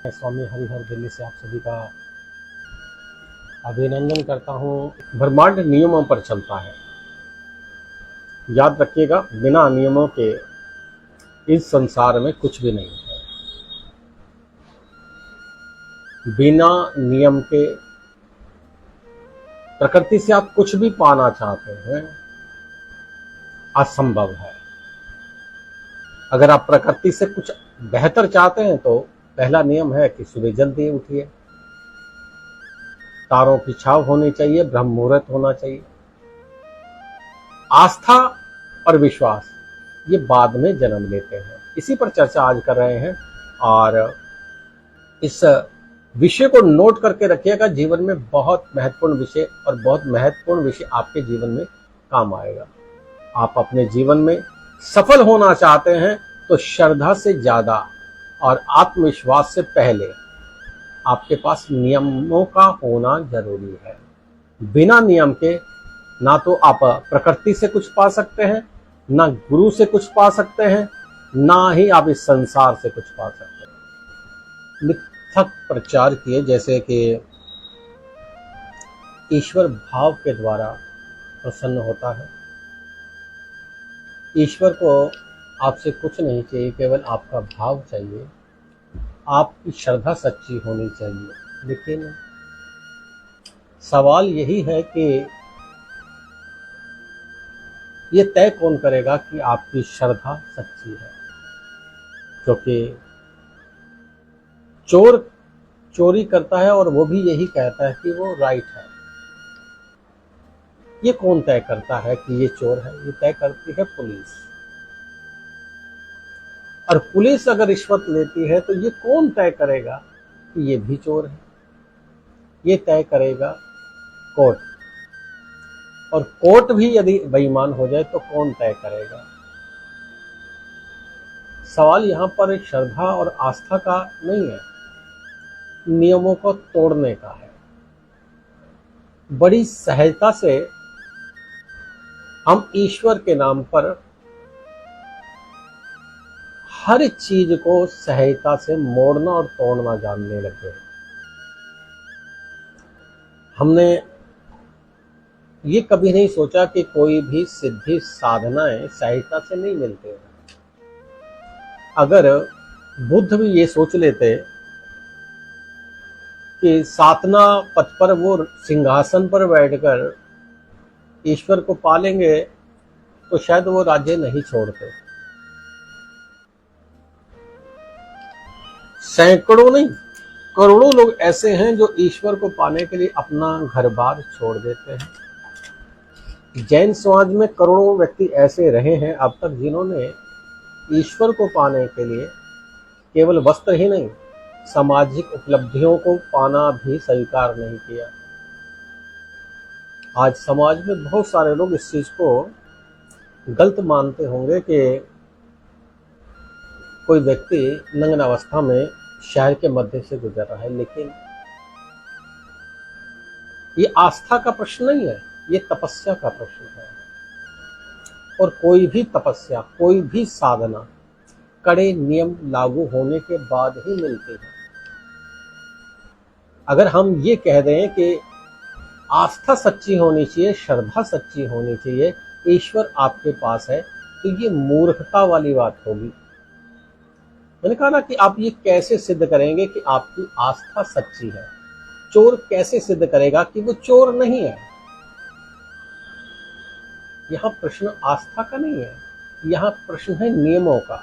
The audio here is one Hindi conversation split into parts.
मैं स्वामी हरिहर दिल्ली से आप सभी का अभिनंदन करता हूँ। ब्रह्मांड नियमों पर चलता है। याद रखिएगा, बिना नियमों के इस संसार में कुछ भी नहीं है। बिना नियम के प्रकृति से आप कुछ भी पाना चाहते हैं, असंभव है। अगर आप प्रकृति से कुछ बेहतर चाहते हैं तो पहला नियम है कि सुबह जल्दी उठिए, तारों की छाव होनी चाहिए, ब्रह्म मुहूर्त होना चाहिए। आस्था और विश्वास ये बाद में जन्म लेते हैं। इसी पर चर्चा आज कर रहे हैं और इस विषय को नोट करके रखिएगा। जीवन में बहुत महत्वपूर्ण विषय और बहुत महत्वपूर्ण विषय आपके जीवन में काम आएगा। आप अपने जीवन में सफल होना चाहते हैं तो श्रद्धा से ज्यादा और आत्मविश्वास से पहले आपके पास नियमों का होना जरूरी है। बिना नियम के ना तो आप प्रकृति से कुछ पा सकते हैं, ना गुरु से कुछ पा सकते हैं, ना ही आप इस संसार से कुछ पा सकते हैं। मिथक प्रचार किए जैसे कि ईश्वर भाव के द्वारा प्रसन्न होता है। ईश्वर को आपसे कुछ नहीं चाहिए, केवल आपका भाव चाहिए, आपकी श्रद्धा सच्ची होनी चाहिए। लेकिन सवाल यही है कि ये तय कौन करेगा कि आपकी श्रद्धा सच्ची है? क्योंकि चोर चोरी करता है और वो भी यही कहता है कि वो राइट है। ये कौन तय करता है कि ये चोर है? ये तय करती है पुलिस। और पुलिस अगर रिश्वत लेती है तो ये कौन तय करेगा कि ये भी चोर है? ये तय करेगा कोर्ट। और कोर्ट भी यदि बेईमान हो जाए तो कौन तय करेगा? सवाल यहां पर श्रद्धा और आस्था का नहीं है, नियमों को तोड़ने का है। बड़ी सहजता से हम ईश्वर के नाम पर हर चीज को सहजता से मोड़ना और तोड़ना जानने लगे। हमने ये कभी नहीं सोचा कि कोई भी सिद्धि साधनाएं सहजता से नहीं मिलते हैं। अगर बुद्ध भी ये सोच लेते कि साधना पथ पर वो सिंहासन पर बैठकर ईश्वर को पालेंगे तो शायद वो राज्य नहीं छोड़ते। सैकड़ों नहीं, करोड़ों लोग ऐसे हैं जो ईश्वर को पाने के लिए अपना घर बार छोड़ देते हैं। जैन समाज में करोड़ों व्यक्ति ऐसे रहे हैं अब तक जिन्होंने ईश्वर को पाने के लिए केवल वस्त्र ही नहीं, सामाजिक उपलब्धियों को पाना भी स्वीकार नहीं किया। आज समाज में बहुत सारे लोग इस चीज को गलत मानते होंगे कि कोई व्यक्ति नग्न अवस्था में शहर के मध्य से गुजर रहा है, लेकिन ये आस्था का प्रश्न नहीं है, ये तपस्या का प्रश्न है। और कोई भी तपस्या, कोई भी साधना कड़े नियम लागू होने के बाद ही मिलती है। अगर हम ये कह दें कि आस्था सच्ची होनी चाहिए, श्रद्धा सच्ची होनी चाहिए, ईश्वर आपके पास है, तो ये मूर्खता वाली बात होगी। मैंने कहा ना कि आप ये कैसे सिद्ध करेंगे कि आपकी आस्था सच्ची है? चोर कैसे सिद्ध करेगा कि वो चोर नहीं है? यहां प्रश्न आस्था का नहीं है, यहां प्रश्न है नियमों का।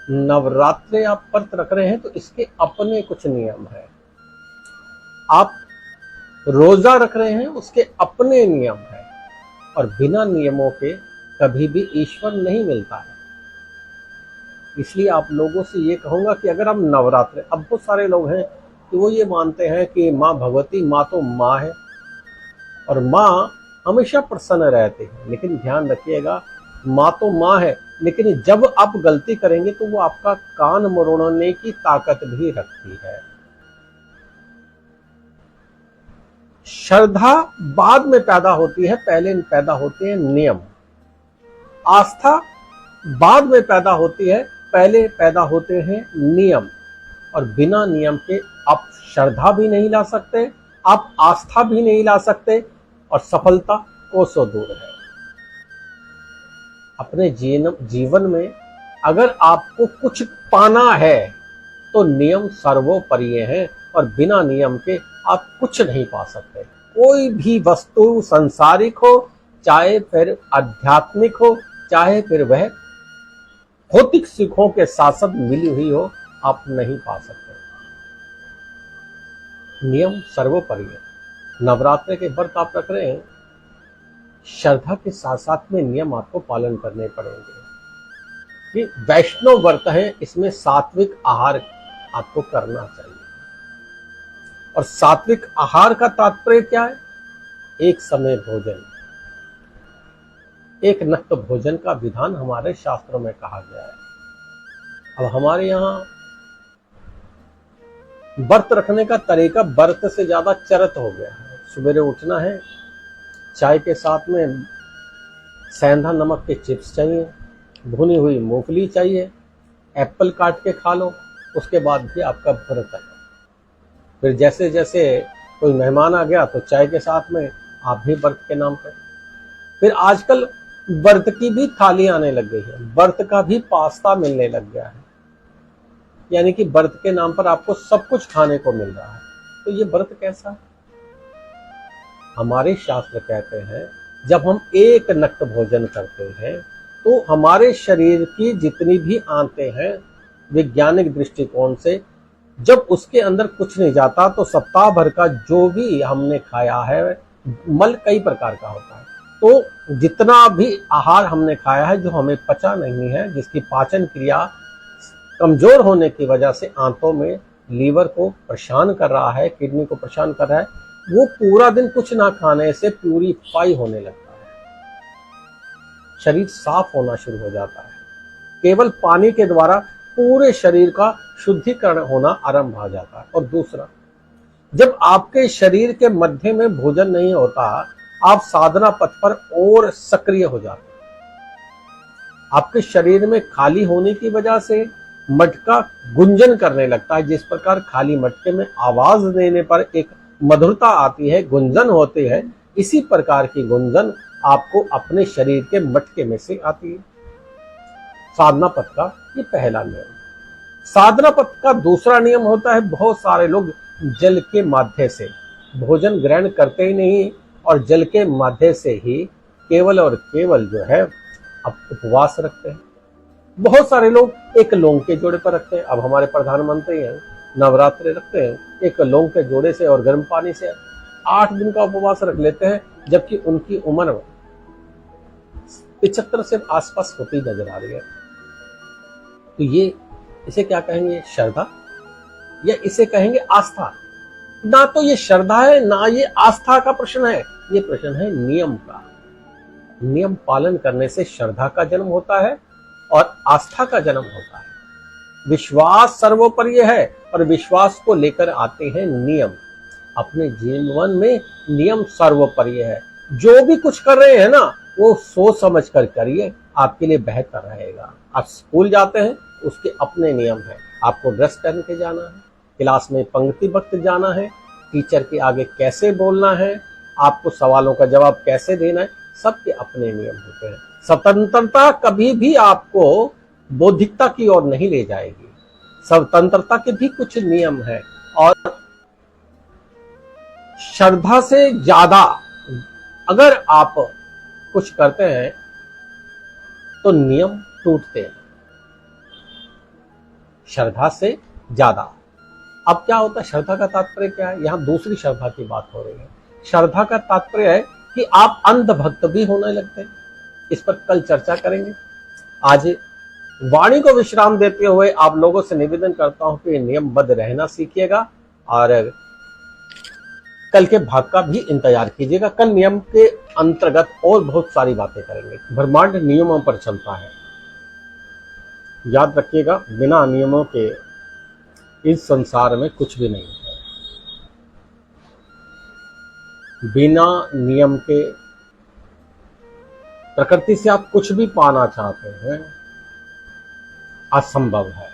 नवरात्रे आप व्रत रख रहे हैं तो इसके अपने कुछ नियम है। आप रोजा रख रहे हैं, उसके अपने नियम है। और बिना नियमों के कभी भी ईश्वर नहीं मिलता है। इसलिए आप लोगों से ये कहूंगा कि अगर हम नवरात्रे, अब बहुत सारे लोग हैं कि वो ये मानते हैं कि माँ भगवती, माँ तो माँ है और माँ हमेशा प्रसन्न रहती है। लेकिन ध्यान रखिएगा, माँ तो माँ है, लेकिन जब आप गलती करेंगे तो वो आपका कान मरोड़ने की ताकत भी रखती है। श्रद्धा बाद में पैदा होती है, पहले पैदा होते हैं नियम। आस्था बाद में पैदा होती है, पहले पैदा होते हैं नियम। और बिना नियम के आप श्रद्धा भी नहीं ला सकते, आप आस्था भी नहीं ला सकते, और सफलता कोसों दूर है। अपने जीवन में अगर आपको कुछ पाना है तो नियम सर्वोपरि हैं, और बिना नियम के आप कुछ नहीं पा सकते। कोई भी वस्तु सांसारिक हो, चाहे फिर आध्यात्मिक हो, चाहे फिर वह भौतिक सुखों के साथ साथ मिली हुई हो, आप नहीं पा सकते। नियम सर्वोपरि है। नवरात्र के व्रत आप रख रहे हैं, श्रद्धा के साथ साथ में नियम आपको पालन करने पड़ेंगे। ये वैष्णव व्रत है, इसमें सात्विक आहार आपको करना चाहिए। और सात्विक आहार का तात्पर्य क्या है? एक समय भोजन, एक नक्त भोजन का विधान हमारे शास्त्रों में कहा गया है। अब हमारे यहाँ व्रत रखने का तरीका व्रत से ज्यादा चरत हो गया है। सवेरे उठना है, चाय के साथ में सेंधा नमक के चिप्स चाहिए, भुनी हुई मूंगफली चाहिए, एप्पल काट के खा लो, उसके बाद भी आपका व्रत है। फिर जैसे जैसे कोई मेहमान आ गया तो चाय के साथ में आप भी व्रत के नाम पे। फिर आजकल व्रत की भी थाली आने लग गई है, व्रत का भी पास्ता मिलने लग गया है, यानी कि व्रत के नाम पर आपको सब कुछ खाने को मिल रहा है। तो ये व्रत कैसा है? हमारे शास्त्र कहते हैं जब हम एक नक्त भोजन करते हैं तो हमारे शरीर की जितनी भी आंतें हैं, वैज्ञानिक दृष्टिकोण से जब उसके अंदर कुछ नहीं जाता तो सप्ताह भर का जो भी हमने खाया है, मल कई प्रकार का होता है, तो जितना भी आहार हमने खाया है जो हमें पचा नहीं है, जिसकी पाचन क्रिया कमजोर होने की वजह से आंतों में लीवर को परेशान कर रहा है, किडनी को परेशान कर रहा है, वो पूरा दिन कुछ ना खाने से प्यूरिफाई होने लगता है, शरीर साफ होना शुरू हो जाता है। केवल पानी के द्वारा पूरे शरीर का शुद्धिकरण होना आरंभ हो जाता है। और दूसरा, जब आपके शरीर के मध्य में भोजन नहीं होता, आप साधना पथ पर और सक्रिय हो जाते हैं। आपके शरीर में खाली होने की वजह से मटका गुंजन करने लगता है। जिस प्रकार खाली मटके में आवाज देने पर एक मधुरता आती है, गुंजन होती है, इसी प्रकार की गुंजन आपको अपने शरीर के मटके में से आती है। साधना पथ का ये पहला नियम। साधना पथ का दूसरा नियम होता है, बहुत सारे लोग जल के माध्यम से भोजन ग्रहण करते ही नहीं, और जल के माध्यम से ही केवल और केवल जो है अब उपवास रखते हैं। बहुत सारे लोग एक लौंग के जोड़े पर रखते हैं। अब हमारे प्रधानमंत्री हैं, नवरात्रि रखते हैं, एक लौंग के जोड़े से और गर्म पानी से 8 दिन का उपवास रख लेते हैं, जबकि उनकी उम्र 75 से आसपास होती नजर आ रही है। तो ये इसे क्या कहेंगे? श्रद्धा, या इसे कहेंगे आस्था? ना तो ये श्रद्धा है, ना ये आस्था का प्रश्न है, ये प्रश्न है नियम का। नियम पालन करने से श्रद्धा का जन्म होता है और आस्था का जन्म होता है। विश्वास सर्वोपरि है, और विश्वास को लेकर आते हैं नियम। अपने जीवन में नियम सर्वोपरि है। जो भी कुछ कर रहे हैं ना, वो सोच समझ कर करिए, आपके लिए बेहतर रहेगा। आप स्कूल जाते हैं, उसके अपने नियम हैं। आपको ड्रेस पहन के जाना है, क्लास में पंक्तिबद्ध जाना है, टीचर के आगे कैसे बोलना है, आपको सवालों का जवाब कैसे देना है, सबके अपने नियम होते हैं। स्वतंत्रता कभी भी आपको बौद्धिकता की ओर नहीं ले जाएगी। स्वतंत्रता के भी कुछ नियम है, और श्रद्धा से ज्यादा अगर आप कुछ करते हैं तो नियम टूटते हैं। श्रद्धा से ज्यादा। अब क्या होता है? श्रद्धा का तात्पर्य क्या है? यहां दूसरी श्रद्धा की बात हो रही है। श्रद्धा का तात्पर्य है कि आप अंधभक्त भी होने लगते हैं। इस पर कल चर्चा करेंगे। आज वाणी को विश्राम देते हुए आप लोगों से निवेदन करता हूं कि नियमबद्ध रहना सीखिएगा, और कल के भाग का भी इंतजार कीजिएगा। कल नियम के अंतर्गत और बहुत सारी बातें करेंगे। ब्रह्मांड नियमों पर चलता है। याद रखिएगा, बिना नियमों के इस संसार में कुछ भी नहीं है। बिना नियम के प्रकृति से आप कुछ भी पाना चाहते हैं, असंभव है।